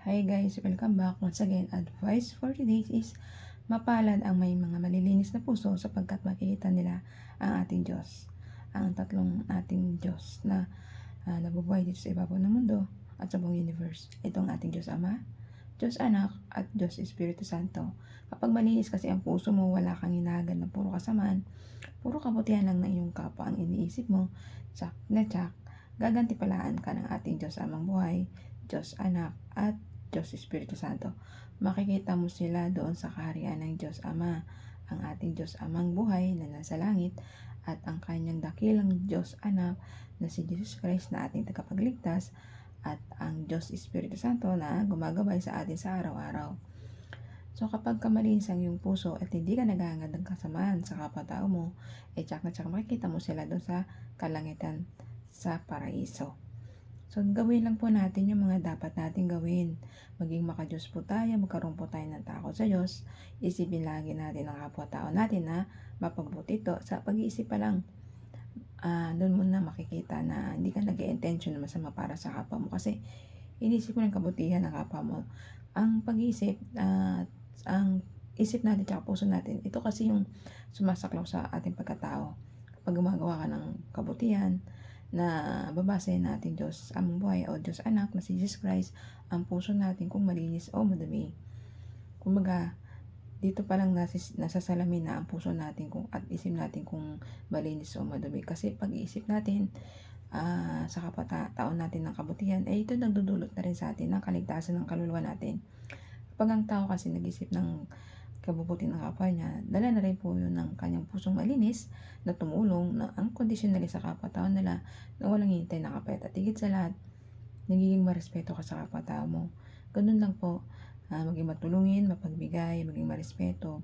Hi guys, welcome back once again. Advice for today is mapalad ang may mga malilinis na puso sapagkat makikita nila ang ating Diyos. Ang tatlong ating Diyos na nabubuhay dito sa ibabaw ng mundo at sa buong universe. Ito ang ating Diyos Ama, Diyos Anak at Diyos Espiritu Santo. Kapag malinis kasi ang puso mo, wala kang hinahagad ng puro kasamaan, puro kabutihan lang ng iyong kapwa ang iniisip mo, tsak na tsak, gagantipalaan ka ng ating Diyos Amang buhay, Diyos Anak at Diyos Espiritu Santo. Makikita mo sila doon sa kaharian ng Diyos Ama, ang ating Diyos Amang buhay na nasa langit at ang kanyang dakilang Diyos Anak na si Jesus Christ na ating tagapagligtas at ang Diyos Espiritu Santo na gumagabay sa atin sa araw-araw. So kapag malinis ang iyong puso at hindi ka naghahangad ng kasamaan sa kapwa-tao mo, tsak na tsak makikita mo sila doon sa kalangitan sa paraiso. So, gawin lang po natin yung mga dapat natin gawin. Maging makadiyos po tayo, magkaroon po tayo ng takot sa Diyos. Isipin lagi natin ang kapwa-tao natin na mapabuti ito. Sa pag-iisip pa lang, doon mo na makikita na hindi ka nag-i-intention na masama para sa kapwa mo. Kasi, inisip mo ng kabutihan ng kapwa mo. Ang pag-iisip, ang isip natin at puso natin, ito kasi yung sumasaklaw sa ating pagkatao. Pag gumagawa ka ng kabutihan, na babase natin Diyos Amang buhay o Diyos Anak na si Jesus Christ, ang puso natin kung malinis o madumi. Kumbaga, dito pa lang nasasalamin na ang puso natin at isip natin kung malinis o madumi. Kasi pag-iisip natin sa kapwa-tao natin ng kabutihan, ito nagdudulot na rin sa atin ng kaligtasan ng kaluluwa natin. Kapag ang tao kasi nag-isip ng kabubuti ng kapwa niya, dala na rin po yun ng kanyang pusong malinis na tumulong na ang kondisyon nila sa kapwa-tao nila na walang hintay na kapayat at higit sa lahat, nagiging marespeto ka sa kapwa-tao mo. Ganun lang po, maging matulungin, mapagbigay, maging marespeto,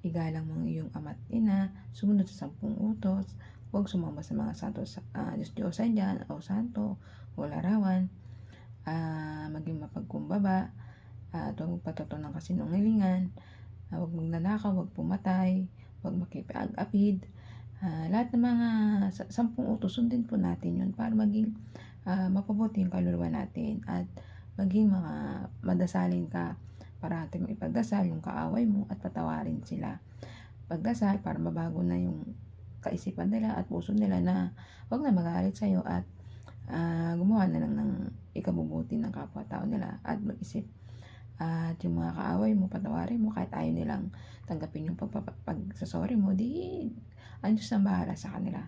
igalang mo iyong ama't ina, sumunod sa 10 utos, huwag sumama sa mga santo Diyos-Diyosan dyan o santo o larawan, maging mapagkumbaba, at huwag magpatuto ng kasinungalingan, huwag magnanakaw, huwag pumatay, huwag makipag-apid. Lahat ng mga 10 utos, sundin po natin yun para maging mapabuti yung kaluluwa natin at maging mga madasalin ka para ating ipagdasal yung kaaway mo at patawarin sila. Pagdasal para mabago na yung kaisipan nila at puso nila na huwag na magalit sa'yo at gumawa na lang ng ikabubuti ng kapwa-tao nila at mag-isip. At yung mga kaaway mo, patawarin mo kahit ayaw nilang tanggapin yung pagsasorry mo, di ang Diyos ang bahala sa kanila.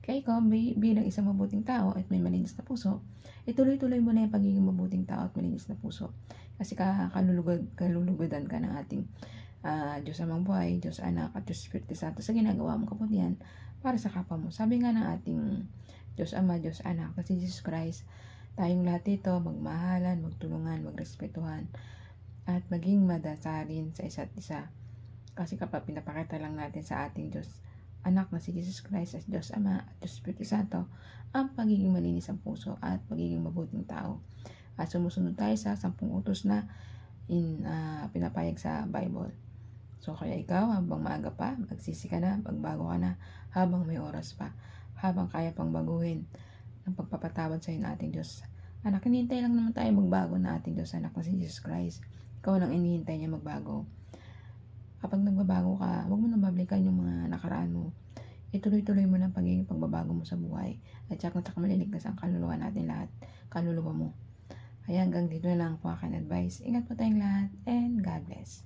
Kaya ikaw, bilang isang mabuting tao at may malinis na puso, ituloy-tuloy mo na yung pagiging mabuting tao at malinis na puso. Kasi kalulugodan ka ng ating Diyos Amang buhay, Diyos Anak at Diyos Espiritu Santo sa ginagawa mong kabutihan para sa kapwa mo. Sabi nga ng ating Diyos Ama, Diyos Anak na si Jesus Christ, tayong lahat dito magmahalan, magtulungan, magrespetuhan, at maging madasalin sa isa't isa. Kasi kapag pinapakita lang natin sa ating Diyos Anak na si Jesus Christ as Diyos Ama at Diyos Espiritu Santo ang pagiging malinis ang puso at pagiging mabuting tao. At sumusunod tayo sa 10 utos na pinapayag sa Bible. So kaya ikaw, habang maaga pa, magsisi ka na, magbago ka na, habang may oras pa, habang kaya pang baguhin ng pagpapatawad sa iyo ng ating Diyos Anak. Hinihintay lang naman tayo magbago na ating Diyos Anak na si Jesus Christ. Ikaw lang inihintay niya magbago. Kapag nagbabago ka, huwag mo nang babalikan yung mga nakaraan mo. Ituloy-tuloy mo lang pagiging pagbabago mo sa buhay. At saka maliligtas ang kaluluwa natin lahat. Kaluluwa mo. Kaya hanggang dito na lang po aking advice. Ingat po tayong lahat and God bless.